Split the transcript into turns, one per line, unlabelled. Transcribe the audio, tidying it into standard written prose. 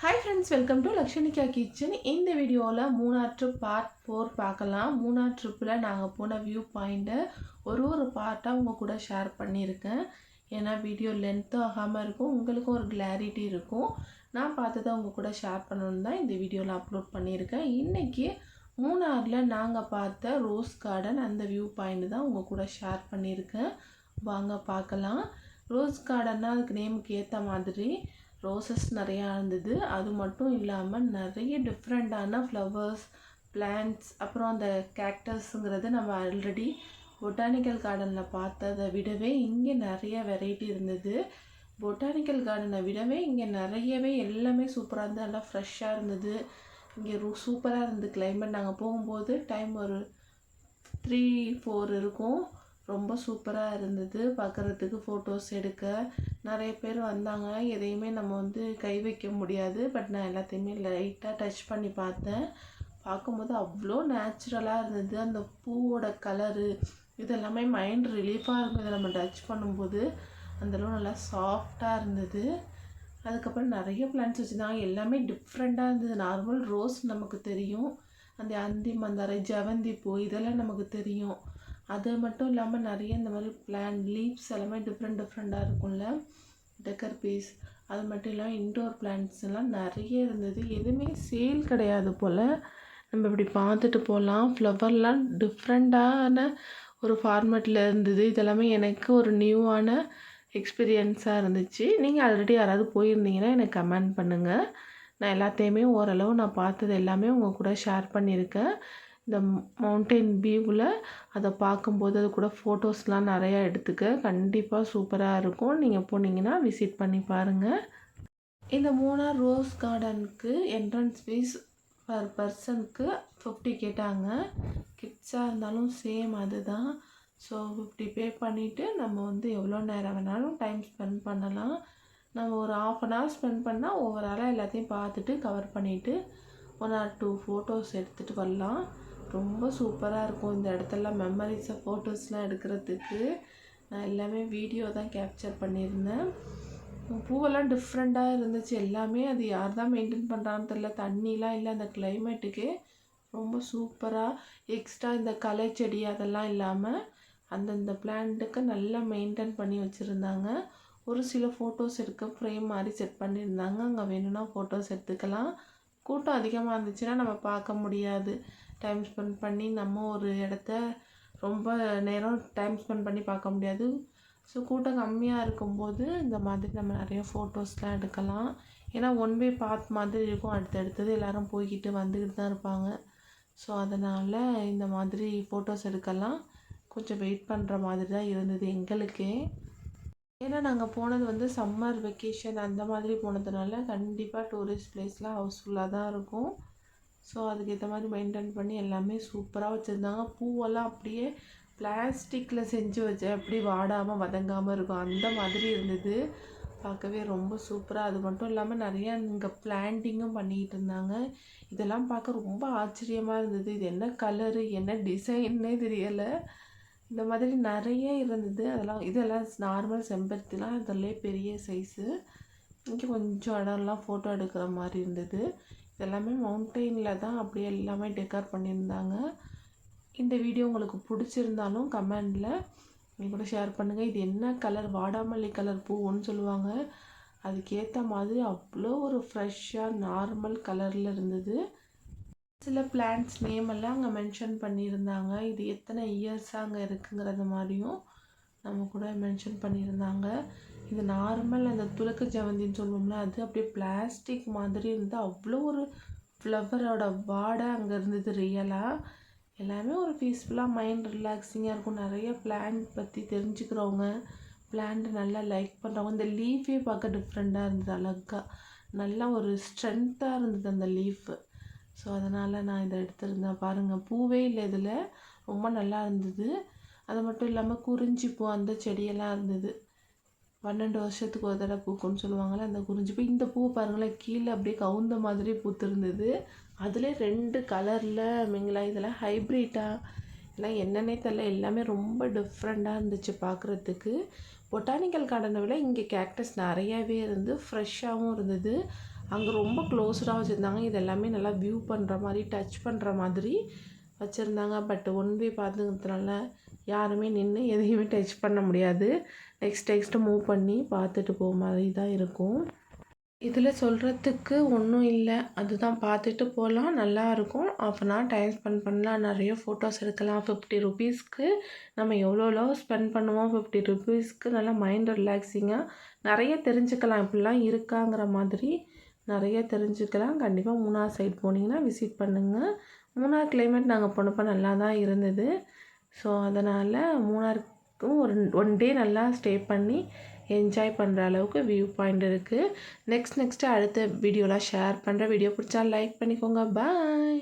Hi friends, welcome to Lakshanika kitchen. இந்த வீடியோவில் Munnar trip part 4 பார்க்கலாம். மூணார் ட்ரிப்பில் நாங்கள் போன வியூ பாயிண்ட்டை ஒரு பார்ட்டாக உங்கள் கூட ஷேர் பண்ணியிருக்கேன். ஏன்னா வீடியோ லென்த்தும் ஆகாமல் இருக்கும், உங்களுக்கும் ஒரு கிளாரிட்டி இருக்கும். நான் பார்த்ததை உங்கள் கூட ஷேர் பண்ணணுன்னு தான் இந்த வீடியோவில் அப்லோட் பண்ணியிருக்கேன். இன்றைக்கி மூணாரில் நாங்கள் பார்த்த ரோஸ் கார்டன் அந்த வியூ பாயிண்ட் தான் உங்கள் கூட ஷேர் பண்ணியிருக்கேன். வாங்க பார்க்கலாம். ரோஸ் கார்டன்னா அதுக்கு நேமுக்கு ஏற்ற மாதிரி ரோசஸ் நிறையா இருந்தது. அது மட்டும் இல்லாமல் நிறைய டிஃப்ரெண்ட்டான ஃப்ளவர்ஸ், பிளான்ட்ஸ், அப்புறம் அந்த கேக்டஸுங்கிறது நம்ம ஆல்ரெடி பொட்டானிக்கல் கார்டனில் பார்த்ததை விடவே இங்கே நிறைய வெரைட்டி இருந்தது. பொட்டானிக்கல் கார்டனை விடவே இங்கே நிறையவே எல்லாமே சூப்பராக இருந்தது. நல்லா ஃப்ரெஷ்ஷாக இருந்தது. இங்கே சூப்பராக இருந்தது கிளைமேட். நாங்கள் போகும்போது டைம் ஒரு 3-4 இருக்கும். ரொம்ப சூப்பராக இருந்தது பார்க்குறதுக்கு. ஃபோட்டோஸ் எடுக்க நிறைய பேர் வந்தாங்க. எதையுமே நம்ம கை வைக்க முடியாது. பட் நான் எல்லாத்தையுமே லைட்டாக டச் பண்ணி பார்த்தேன். பார்க்கும்போது அவ்வளோ நேச்சுரலாக இருந்தது. அந்த பூவோட கலரு இதெல்லாமே மைண்ட் ரிலீஃபாக இருக்கும். இதை நம்ம டச் பண்ணும்போது அந்தளவு நல்லா சாஃப்டாக இருந்தது. அதுக்கப்புறம் நிறைய பிளான்ட்ஸ் வச்சுருந்தாங்க. எல்லாமே டிஃப்ரெண்ட்டாக இருந்தது. நார்மல் ரோஸ் நமக்கு தெரியும், அந்த அந்தி மந்தாரை, ஜவந்தி பூ இதெல்லாம் நமக்கு தெரியும். அது மட்டும் இல்லாமல் நிறைய இந்த மாதிரி பிளான்ட் லீவ்ஸ் எல்லாமே டிஃப்ரெண்ட்டாக இருக்கும்ல, டெக்கர் பீஸ். அது மட்டும் இல்லாமல் இன்டோர் பிளான்ட்ஸ் எல்லாம் நிறைய இருந்தது. எதுவுமே சேல் கிடையாது போல். நம்ம இப்படி பார்த்துட்டு போகலாம். ஃப்ளவர்லாம் டிஃப்ரெண்ட்டான ஒரு ஃபார்மேட்டில் இருந்தது. இதெல்லாமே எனக்கு ஒரு நியூவான எக்ஸ்பீரியன்ஸாக இருந்துச்சு. நீங்கள் ஆல்ரெடி யாராவது போயிருந்தீங்கன்னா எனக்கு கமெண்ட் பண்ணுங்கள். நான் எல்லாத்தையுமே ஓரளவு நான் பார்த்தது எல்லாமே உங்கள் கூட ஷேர் பண்ணியிருக்கேன். இந்த மவுண்டெயின் வியூவில் அதை பார்க்கும்போது அது கூட ஃபோட்டோஸ்லாம் நிறையா எடுத்துக்க கண்டிப்பாக சூப்பராக இருக்கும். நீங்கள் போனீங்கன்னா விசிட் பண்ணி பாருங்கள். இந்த மூணார் ரோஸ் கார்டனுக்கு என்ட்ரன்ஸ் ஃபீஸ் பர் பர்சனுக்கு 50 கேட்டாங்க. கிட்ஸாக இருந்தாலும் சேம் அதுதான். ஸோ 50 பே பண்ணிவிட்டு நம்ம எவ்வளோ நேரம் வேணாலும் டைம் ஸ்பெண்ட் பண்ணலாம். நம்ம ஒரு 1/2 hour ஸ்பெண்ட் பண்ணால் ஓவராலாக எல்லாத்தையும் பார்த்துட்டு கவர் பண்ணிவிட்டு 1 or 2 ஃபோட்டோஸ் எடுத்துகிட்டு வரலாம். ரொம்ப சூப்பராக இருக்கும். இந்த இடத்துலலாம் மெமரிஸை ஃபோட்டோஸ்லாம் எடுக்கிறதுக்கு நான் எல்லாமே வீடியோ தான் கேப்சர் பண்ணியிருந்தேன். பூவெல்லாம் டிஃப்ரெண்ட்டாக இருந்துச்சு. எல்லாமே அது யார் தான் மெயின்டைன் பண்ணுறான்னு தெரியல. தண்ணிலாம் இல்லை. அந்த கிளைமேட்டுக்கு ரொம்ப சூப்பராக எக்ஸ்ட்ரா இந்த களை செடி அதெல்லாம் இல்லாமல் அந்தந்த பிளான்ட்டுக்கு நல்லா மெயின்டைன் பண்ணி வச்சுருந்தாங்க. ஒரு சில ஃபோட்டோஸ் எடுக்க ஃப்ரேம் மாதிரி செட் பண்ணியிருந்தாங்க. அங்கே வேணும்னா ஃபோட்டோஸ் எடுத்துக்கலாம். கூட்டம் அதிகமாக இருந்துச்சுன்னா நம்ம பார்க்க முடியாது. டைம் ஸ்பெண்ட் பண்ணி நம்ம ஒரு இடத்த ரொம்ப நேரம் டைம் ஸ்பெண்ட் பண்ணி பார்க்க முடியாது. ஸோ கூட்டம் கம்மியாக இருக்கும்போது இந்த மாதிரி நம்ம நிறைய ஃபோட்டோஸ்லாம் எடுக்கலாம். ஏன்னா ஒன் வே பாத் மாதிரி இருக்கும். அடுத்தடுத்தது எல்லோரும் போய்கிட்டு வந்துக்கிட்டு தான் இருப்பாங்க. ஸோ அதனால் இந்த மாதிரி ஃபோட்டோஸ் எடுக்கலாம். கொஞ்சம் வெயிட் பண்ணுற மாதிரி தான் இருந்தது எங்களுக்கே. ஏன்னா நாங்கள் போனது சம்மர் வெக்கேஷன் அந்த மாதிரி போனதுனால கண்டிப்பாக டூரிஸ்ட் பிளேஸ்லாம் ஹவுஸ்ஃபுல்லாக தான் இருக்கும். ஸோ அதுக்கேற்ற மாதிரி மெயின்டைன் பண்ணி எல்லாமே சூப்பராக வச்சுருந்தாங்க. பூவெல்லாம் அப்படியே பிளாஸ்டிக்கில் செஞ்சு வச்ச அப்படி வாடாமல் வதங்காமல் இருக்கும் அந்த மாதிரி இருந்தது. பார்க்கவே ரொம்ப சூப்பராக. அது மட்டும் இல்லாமல் நிறையா இங்கே பிளான்டிங்கும் பண்ணிக்கிட்டு இருந்தாங்க. இதெல்லாம் பார்க்க ரொம்ப ஆச்சரியமாக இருந்தது. இது என்ன கலரு என்ன டிசைன்னே தெரியலை. இந்த மாதிரி நிறைய இருந்தது. இதெல்லாம் நார்மல் செம்பருத்திலாம் அதிலே பெரிய சைஸு. இங்கே கொஞ்சம் இடம்லாம் ஃபோட்டோ எடுக்கிற மாதிரி இருந்தது. எல்லாமே மவுண்டெயினில் தான் அப்படியே எல்லாமே டெக்கர் பண்ணியிருந்தாங்க. இந்த வீடியோ உங்களுக்கு பிடிச்சிருந்தாலும் கமெண்டில் நீங்கள் கூட ஷேர் பண்ணுங்கள். இது என்ன கலர், வாடாமல்லி கலர் பூன்னு சொல்லுவாங்க. அதுக்கேற்ற மாதிரி அவ்வளோ ஒரு ஃப்ரெஷ்ஷாக நார்மல் கலரில் இருந்தது. சில பிளான்ட்ஸ் நேம் எல்லாம் அங்கே மென்ஷன் பண்ணியிருந்தாங்க. இது எத்தனை இயர்ஸாக அங்கே இருக்குங்கிறது மாதிரியும் நம்ம கூட மென்ஷன் பண்ணியிருந்தாங்க. இது நார்மல் அந்த துலக்க ஜவந்தின்னு சொல்லுவோம்ல, அது அப்படியே பிளாஸ்டிக் மாதிரி இருந்தால் அவ்வளோ ஒரு ஃப்ளவரோட வாடை அங்கே இருந்தது ரியலாக. எல்லாமே ஒரு பீஸ்ஃபுல்லாக மைண்ட் ரிலாக்ஸிங்காக இருக்கும். நிறைய பிளான்ட் பற்றி தெரிஞ்சுக்கிறவங்க, பிளான்ட் நல்லா லைக் பண்ணுறவங்க. இந்த லீஃபே பார்க்க டிஃப்ரெண்ட்டாக இருந்தது. அழகாக நல்லா ஒரு ஸ்ட்ரென்த்தாக இருந்தது அந்த லீஃபு. ஸோ அதனால் நான் இதை எடுத்திருந்தேன். பாருங்கள், பூவே இல்லை இதில். ரொம்ப நல்லா இருந்தது. அது மட்டும் இல்லாமல் குறிஞ்சி பூ அந்த செடியெல்லாம் இருந்தது. 12 வருஷத்துக்கு ஒரு தடவை பூக்குன்னு சொல்லுவாங்கள்ல, அந்த குறிஞ்சி பூ. இந்த பூ பாருங்களேன், கீழே அப்படியே கவுந்த மாதிரி பூத்திருந்தது. அதில் 2 கலரில் மிங்கலாக. இதெல்லாம் ஹைப்ரிட்டாக எல்லாம் என்னன்னே தெரில. எல்லாமே ரொம்ப டிஃப்ரெண்ட்டாக இருந்துச்சு பார்க்குறதுக்கு. பொட்டானிக்கல் கார்டனை விட இங்கே கேக்டஸ் நிறையாவே இருந்து ஃப்ரெஷ்ஷாகவும் இருந்தது. அங்கே ரொம்ப க்ளோஸ்டாக வச்சுருந்தாங்க. இது எல்லாமே நல்லா வியூ பண்ணுற மாதிரி டச் பண்ணுற மாதிரி வச்சுருந்தாங்க. பட் ஒன் வே பார்த்துக்கிறதுனால யாருமே நின்று எதையுமே டச் பண்ண முடியாது. நெக்ஸ்ட்டு மூவ் பண்ணி பார்த்துட்டு போக மாதிரி தான் இருக்கும். இதில் சொல்கிறதுக்கு ஒன்றும் இல்லை. அதுதான் பார்த்துட்டு போகலாம், நல்லாயிருக்கும். Half an hour time spend பண்ணலாம், நிறைய ஃபோட்டோஸ் எடுக்கலாம். 50 ருபீஸ்க்கு நம்ம எவ்வளோ ஸ்பெண்ட் பண்ணுவோம். 50 ருபீஸ்க்கு நல்லா மைண்ட் ரிலாக்ஸிங்காக நிறைய தெரிஞ்சுக்கலாம். இப்படிலாம் இருக்காங்கிற மாதிரி நிறைய தெரிஞ்சுக்கலாம். கண்டிப்பாக மூணார் சைடு போனீங்கன்னா விசிட் பண்ணுங்கள். மூணார் கிளைமேட் நாங்கள் போனப்போ நல்லா தான் இருந்தது. ஸோ அதனால் மூணாருக்கும் ஒரு 1 டே நல்லா ஸ்டே பண்ணி என்ஜாய் பண்ணுற அளவுக்கு வியூ பாயிண்ட் இருக்குது. நெக்ஸ்ட்டு அடுத்த வீடியோலாம் ஷேர் பண்ணுறேன். வீடியோ பிடிச்சா லைக் பண்ணிக்கோங்க. பாய்.